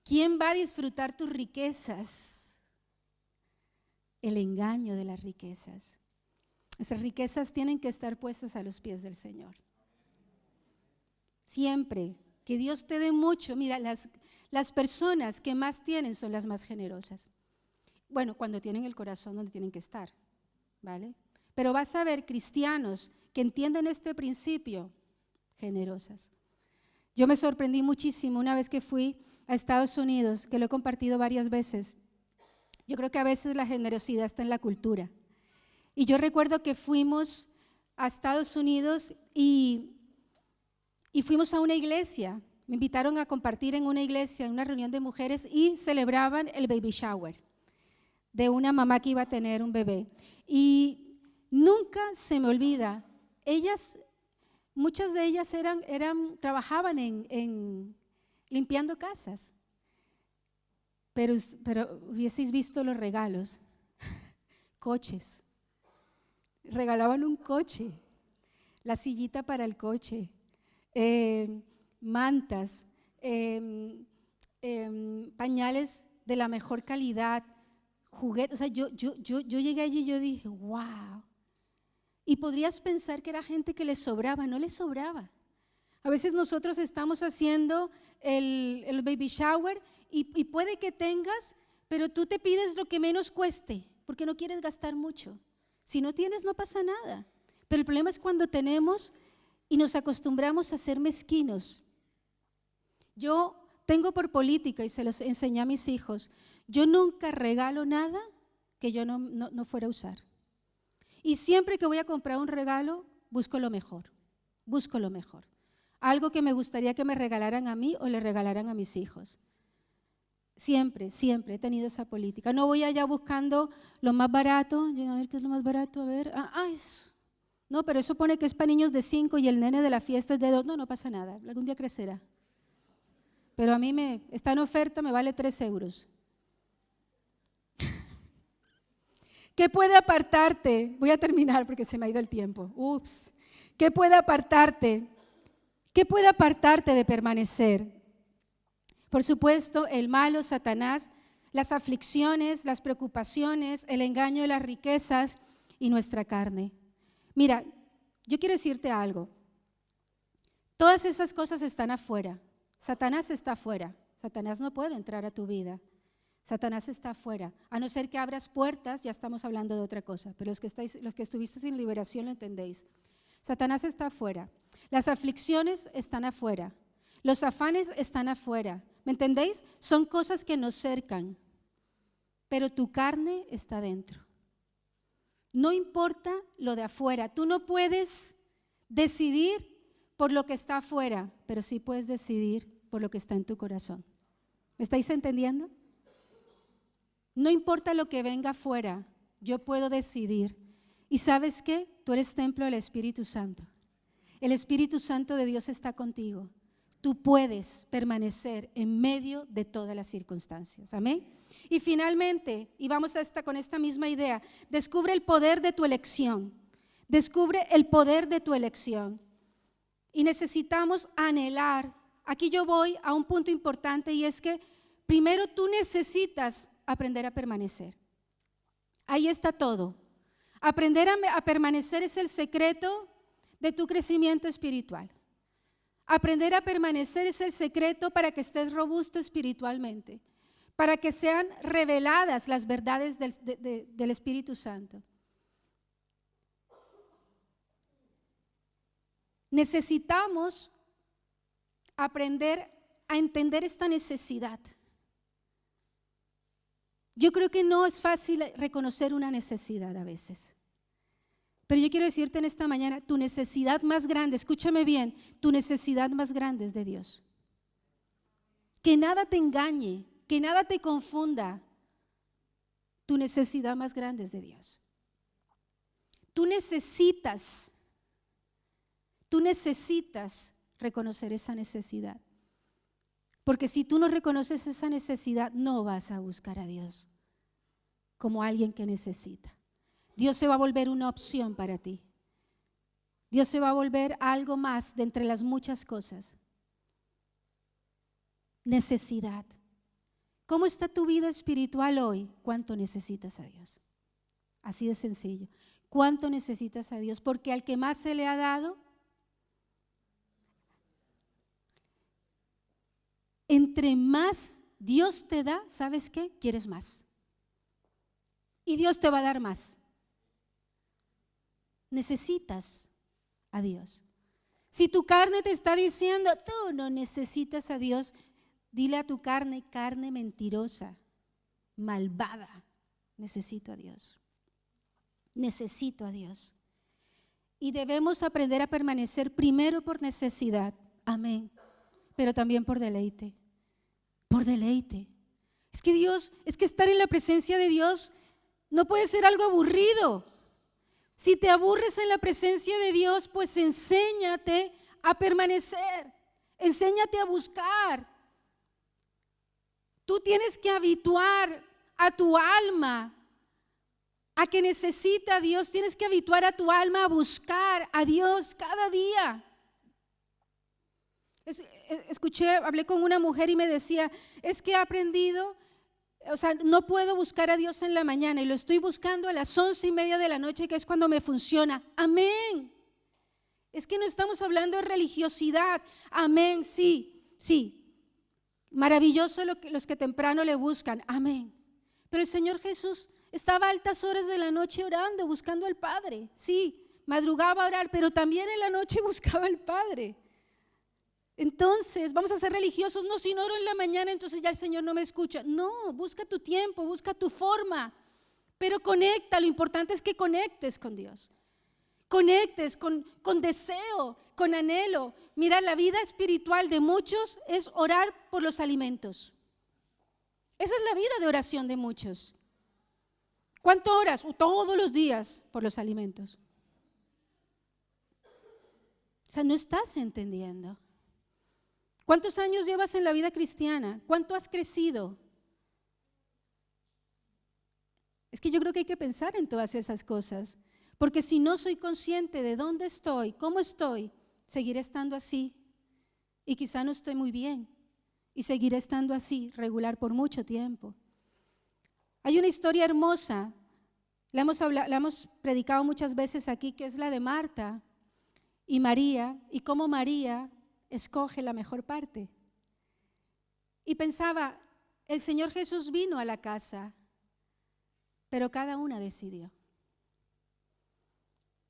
¿quién va a disfrutar tus riquezas? El engaño de las riquezas. Esas riquezas tienen que estar puestas a los pies del Señor. Siempre, que Dios te dé mucho. Mira, las personas que más tienen son las más generosas. Bueno, cuando tienen el corazón donde tienen que estar, ¿vale? Pero vas a ver cristianos que entienden este principio, generosas. Yo me sorprendí muchísimo una vez que fui a Estados Unidos, que lo he compartido varias veces. Yo creo que a veces la generosidad está en la cultura. Y yo recuerdo que fuimos a Estados Unidos y fuimos a una iglesia. Me invitaron a compartir en una iglesia, en una reunión de mujeres, y celebraban el baby shower de una mamá que iba a tener un bebé. Y nunca se me olvida, muchas de ellas trabajaban en limpiando casas, pero hubieseis visto los regalos, coches, regalaban un coche, la sillita para el coche, mantas, pañales de la mejor calidad, juguetes. O sea, yo llegué allí y yo dije, wow. Y podrías pensar que era gente que les sobraba, no les sobraba. A veces nosotros estamos haciendo el baby shower y puede que tengas, pero tú te pides lo que menos cueste, porque no quieres gastar mucho. Si no tienes, no pasa nada. Pero el problema es cuando tenemos y nos acostumbramos a ser mezquinos. Yo tengo por política, y se los enseñé a mis hijos, yo nunca regalo nada que yo no fuera a usar. Y siempre que voy a comprar un regalo, busco lo mejor. Algo que me gustaría que me regalaran a mí o le regalaran a mis hijos. Siempre he tenido esa política. No voy allá buscando lo más barato. A ver, ¿qué es lo más barato? A ver, eso. No, pero eso pone que es para niños de 5 y el nene de la fiesta es de 2. No pasa nada, algún día crecerá. Pero a mí está en oferta, me vale 3 euros. ¿Qué puede apartarte? Voy a terminar porque se me ha ido el tiempo. Ups. ¿Qué puede apartarte? ¿Qué puede apartarte de permanecer? Por supuesto, el malo, Satanás, las aflicciones, las preocupaciones, el engaño de las riquezas y nuestra carne. Mira, yo quiero decirte algo. Todas esas cosas están afuera. Satanás está afuera. Satanás no puede entrar a tu vida. Satanás está afuera. A no ser que abras puertas, ya estamos hablando de otra cosa. Pero los que estuvisteis en liberación lo entendéis. Satanás está afuera. Las aflicciones están afuera. Los afanes están afuera. ¿Me entendéis? Son cosas que nos cercan. Pero tu carne está dentro. No importa lo de afuera. Tú no puedes decidir por lo que está afuera, pero sí puedes decidir por lo que está en tu corazón. ¿Me estáis entendiendo? No importa lo que venga afuera, yo puedo decidir. ¿Y sabes qué? Tú eres templo del Espíritu Santo. El Espíritu Santo de Dios está contigo. Tú puedes permanecer en medio de todas las circunstancias. Amén. Y finalmente, y vamos con esta misma idea, descubre el poder de tu elección. Descubre el poder de tu elección. Y necesitamos anhelar. Aquí yo voy a un punto importante y es que primero tú necesitas aprender a permanecer. Ahí está todo. Aprender a permanecer es el secreto de tu crecimiento espiritual. Aprender a permanecer es el secreto para que estés robusto espiritualmente, para que sean reveladas las verdades del Espíritu Santo. Necesitamos aprender a entender esta necesidad. Yo creo que no es fácil reconocer una necesidad a veces. Pero yo quiero decirte en esta mañana, tu necesidad más grande, escúchame bien, tu necesidad más grande es de Dios. Que nada te engañe, que nada te confunda. Tu necesidad más grande es de Dios. Tú necesitas reconocer esa necesidad. Porque si tú no reconoces esa necesidad, no vas a buscar a Dios como alguien que necesita. Dios se va a volver una opción para ti. Dios se va a volver algo más de entre las muchas cosas. Necesidad. ¿Cómo está tu vida espiritual hoy? ¿Cuánto necesitas a Dios? Así de sencillo. ¿Cuánto necesitas a Dios? Porque al que más se le ha dado, entre más Dios te da, ¿sabes qué? Quieres más. Y Dios te va a dar más. Necesitas a Dios. Si tu carne te está diciendo, tú no necesitas a Dios, dile a tu carne, carne mentirosa, malvada, necesito a Dios. Necesito a Dios. Y debemos aprender a permanecer primero por necesidad, amén, pero también por deleite. Por deleite. Es que Dios, es que estar en la presencia de Dios no puede ser algo aburrido. Si te aburres en la presencia de Dios, pues enséñate a permanecer, enséñate a buscar. Tú tienes que habituar a tu alma a que necesita a Dios, tienes que habituar a tu alma a buscar a Dios cada día. Hablé con una mujer y me decía, es que he aprendido, no puedo buscar a Dios en la mañana y lo estoy buscando a las 11:30 de la noche, que es cuando me funciona. Amén. Es que no estamos hablando de religiosidad. Amén, sí. Maravilloso los que temprano le buscan. Amén. Pero el Señor Jesús estaba a altas horas de la noche orando, buscando al Padre. Sí, madrugaba a orar, pero también en la noche buscaba al Padre. Entonces, vamos a ser religiosos, no, si no oro en la mañana, entonces ya el Señor no me escucha. No, busca tu tiempo, busca tu forma, pero conecta, lo importante es que conectes con Dios. Conectes con deseo, con anhelo. Mira, la vida espiritual de muchos es orar por los alimentos. Esa es la vida de oración de muchos. ¿Cuánto oras? Todos los días por los alimentos. No estás entendiendo. ¿Cuántos años llevas en la vida cristiana? ¿Cuánto has crecido? Es que yo creo que hay que pensar en todas esas cosas, porque si no soy consciente de dónde estoy, cómo estoy, seguiré estando así y quizá no estoy muy bien y seguiré estando así regular por mucho tiempo. Hay una historia hermosa, la hemos predicado muchas veces aquí, que es la de Marta y María, y cómo María escoge la mejor parte. Y pensaba, el Señor Jesús vino a la casa, pero cada una decidió.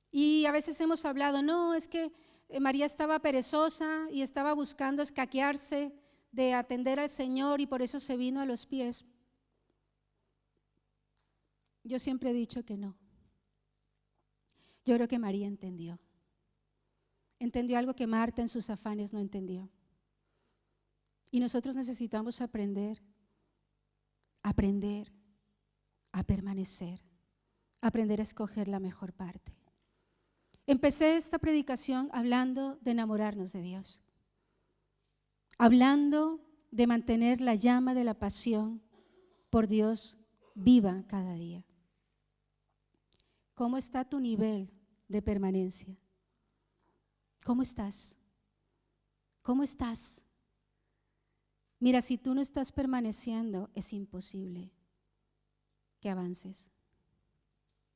Y a veces hemos hablado, no, es que María estaba perezosa y estaba buscando escaquearse de atender al Señor y por eso se vino a los pies. Yo siempre he dicho que no. Yo creo que María entendió. Entendió algo que Marta en sus afanes no entendió. Y nosotros necesitamos aprender a permanecer, aprender a escoger la mejor parte. Empecé esta predicación hablando de enamorarnos de Dios, hablando de mantener la llama de la pasión por Dios viva cada día. ¿Cómo está tu nivel de permanencia? ¿Cómo estás? ¿Cómo estás? Mira, si tú no estás permaneciendo, es imposible que avances.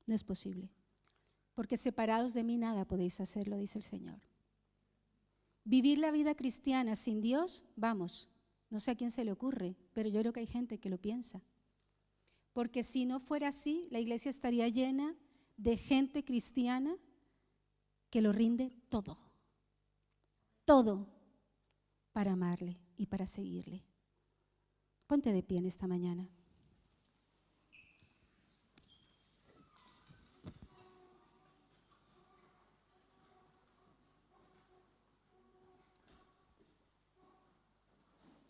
No es posible. Porque separados de mí nada podéis hacerlo, dice el Señor. Vivir la vida cristiana sin Dios, vamos, no sé a quién se le ocurre, pero yo creo que hay gente que lo piensa. Porque si no fuera así, la iglesia estaría llena de gente cristiana que lo rinde todo para amarle y para seguirle. Ponte de pie en esta mañana.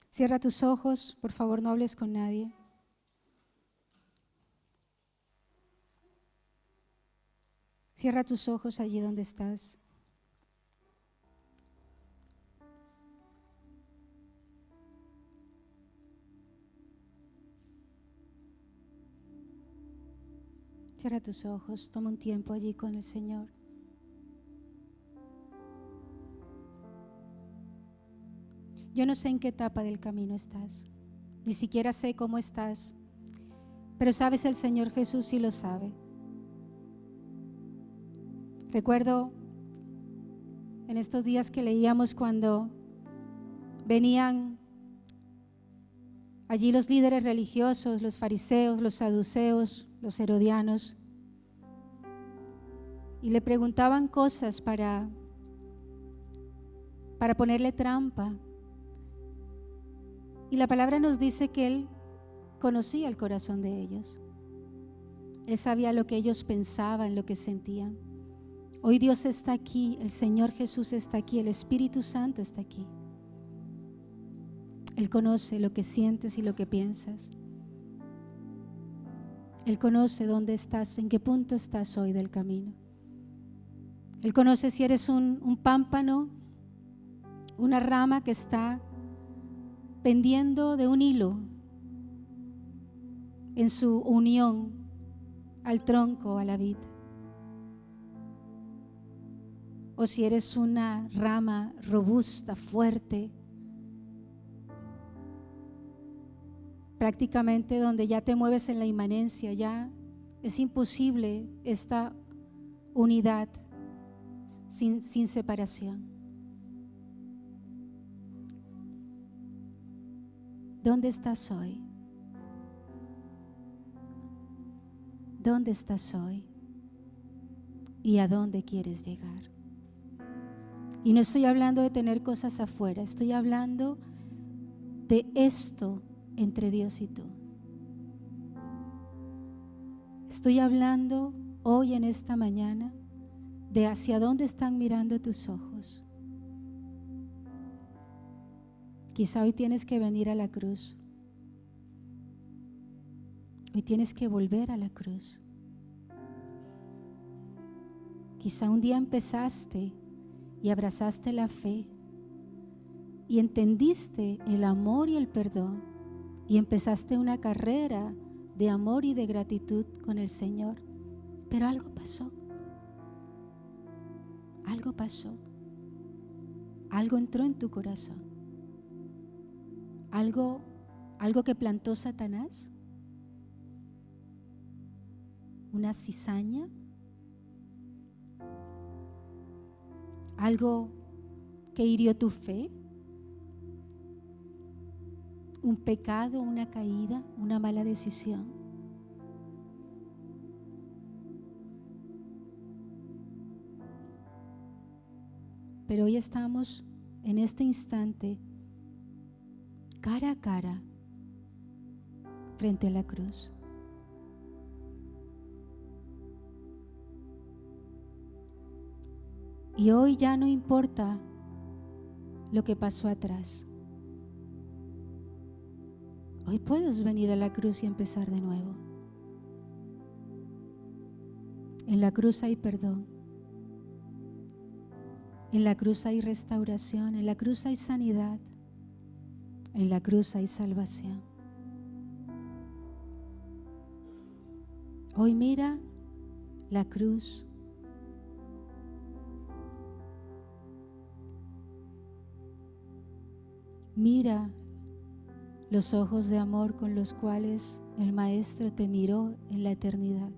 Cierra tus ojos, por favor, no hables con nadie. Cierra tus ojos allí donde estás. Cierra tus ojos, toma un tiempo allí con el Señor. Yo no sé en qué etapa del camino estás, ni siquiera sé cómo estás, pero sabes, el Señor Jesús sí lo sabe. Recuerdo en estos días que leíamos cuando venían allí los líderes religiosos, los fariseos, los saduceos, los herodianos, y le preguntaban cosas para ponerle trampa. Y la palabra nos dice que Él conocía el corazón de ellos. Él sabía lo que ellos pensaban, lo que sentían. Hoy Dios está aquí, el Señor Jesús está aquí, el Espíritu Santo está aquí. Él conoce lo que sientes y lo que piensas. Él conoce dónde estás, en qué punto estás hoy del camino. Él conoce si eres un pámpano, una rama que está pendiendo de un hilo en su unión al tronco, a la vid. O si eres una rama robusta, fuerte, prácticamente donde ya te mueves en la inmanencia, ya es imposible esta unidad sin separación. ¿Dónde estás hoy? ¿Dónde estás hoy? ¿Y a dónde quieres llegar? Y no estoy hablando de tener cosas afuera, estoy hablando de esto entre Dios y tú. Estoy hablando hoy en esta mañana de hacia dónde están mirando tus ojos. Quizá hoy tienes que venir a la cruz. Hoy tienes que volver a la cruz. Quizá un día empezaste y abrazaste la fe y entendiste el amor y el perdón y empezaste una carrera de amor y de gratitud con el Señor. Pero algo pasó. Algo pasó. Algo entró en tu corazón. Algo que plantó Satanás. Una cizaña. Algo que hirió tu fe. Un pecado, una caída, una mala decisión. Pero hoy estamos en este instante cara a cara frente a la cruz. Y hoy ya no importa lo que pasó atrás. Hoy puedes venir a la cruz y empezar de nuevo. En la cruz hay perdón. En la cruz hay restauración. En la cruz hay sanidad. En la cruz hay salvación. Hoy mira la cruz. Mira los ojos de amor con los cuales el Maestro te miró en la eternidad.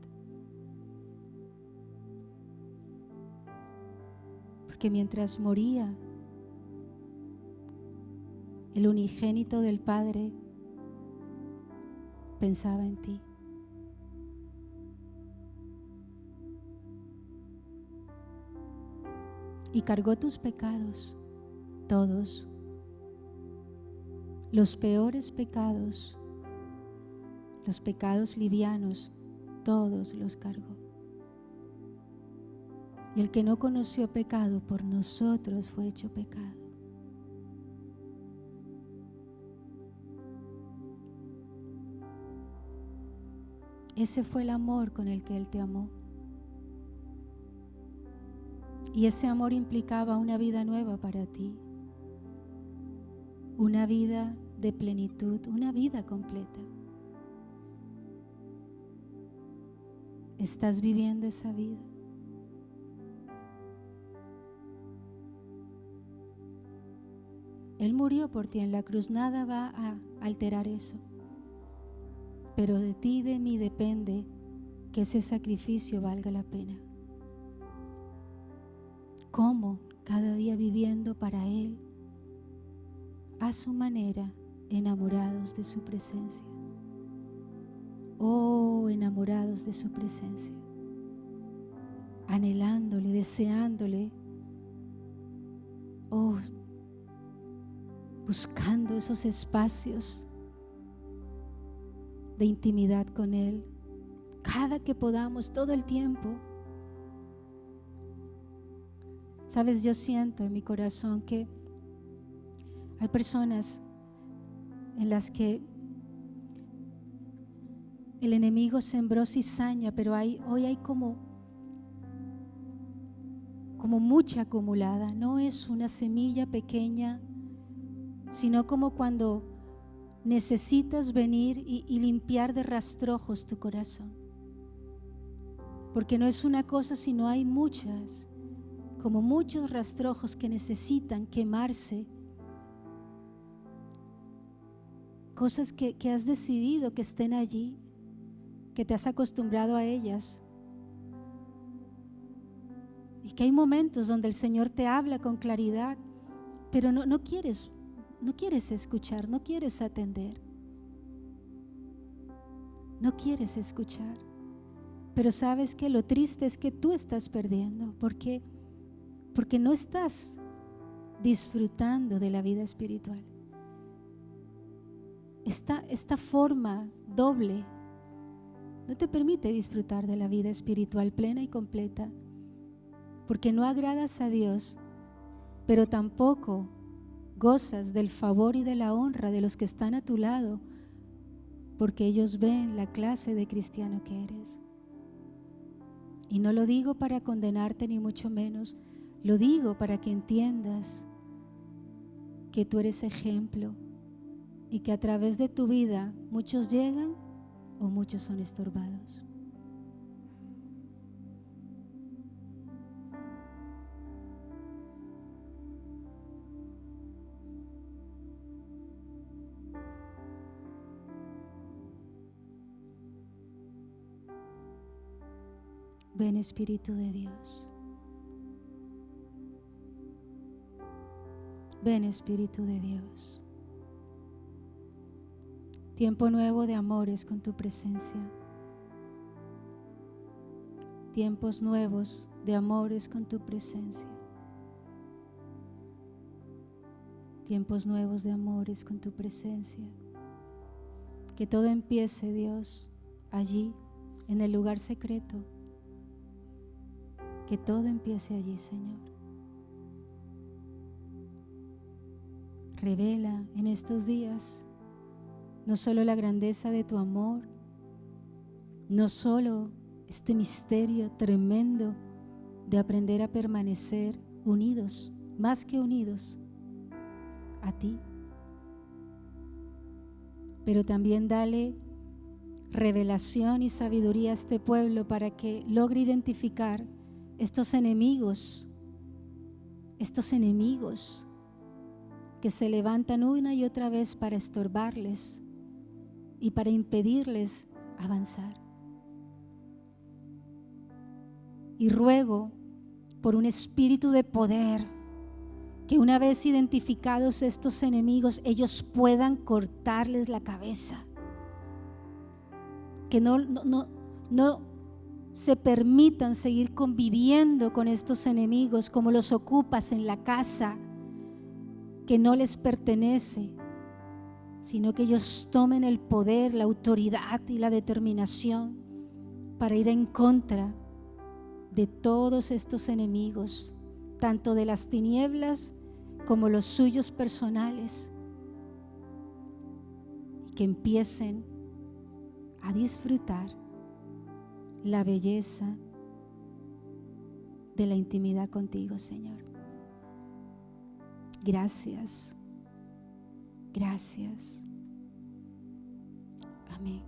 Porque mientras moría, el unigénito del Padre pensaba en ti. Y cargó tus pecados, todos. Los peores pecados, los pecados livianos, todos los cargó. Y el que no conoció pecado por nosotros fue hecho pecado. Ese fue el amor con el que Él te amó. Y ese amor implicaba una vida nueva para ti. Una vida de plenitud, una vida completa. ¿Estás viviendo esa vida? Él murió por ti en la cruz, nada va a alterar eso. Pero de ti y de mí depende que ese sacrificio valga la pena. ¿Cómo? Cada día viviendo para Él, a su manera, enamorados de su presencia. Oh, enamorados de su presencia, anhelándole, deseándole, oh, buscando esos espacios de intimidad con Él, cada que podamos, todo el tiempo. Sabes, yo siento en mi corazón que hay personas en las que el enemigo sembró cizaña, pero hoy hay como mucha acumulada. No es una semilla pequeña, sino como cuando necesitas venir y limpiar de rastrojos tu corazón. Porque no es una cosa, sino hay muchas, como muchos rastrojos que necesitan quemarse. Cosas que has decidido que estén allí, que te has acostumbrado a ellas. Y que hay momentos donde el Señor te habla con claridad, pero no quieres escuchar, no quieres atender. No quieres escuchar. Pero sabes que lo triste es que tú estás perdiendo, porque no estás disfrutando de la vida espiritual. Esta forma doble no te permite disfrutar de la vida espiritual plena y completa, porque no agradas a Dios, pero tampoco gozas del favor y de la honra de los que están a tu lado, porque ellos ven la clase de cristiano que eres. Y no lo digo para condenarte ni mucho menos, lo digo para que entiendas que tú eres ejemplo y que a través de tu vida muchos llegan o muchos son estorbados. Ven, Espíritu de Dios. Ven, Espíritu de Dios. Tiempo nuevo de amores con tu presencia. Tiempos nuevos de amores con tu presencia. Tiempos nuevos de amores con tu presencia. Que todo empiece, Dios, allí, en el lugar secreto. Que todo empiece allí, Señor. Revela en estos días no solo la grandeza de tu amor, no solo este misterio tremendo de aprender a permanecer unidos, más que unidos, a ti, pero también dale revelación y sabiduría a este pueblo para que logre identificar estos enemigos que se levantan una y otra vez para estorbarles y para impedirles avanzar. Y ruego por un espíritu de poder, que una vez identificados estos enemigos, ellos puedan cortarles la cabeza. Que no se permitan seguir conviviendo con estos enemigos como los ocupas en la casa que no les pertenece, sino que ellos tomen el poder, la autoridad y la determinación para ir en contra de todos estos enemigos, tanto de las tinieblas como los suyos personales, y que empiecen a disfrutar la belleza de la intimidad contigo, Señor. Gracias. Gracias. Amén.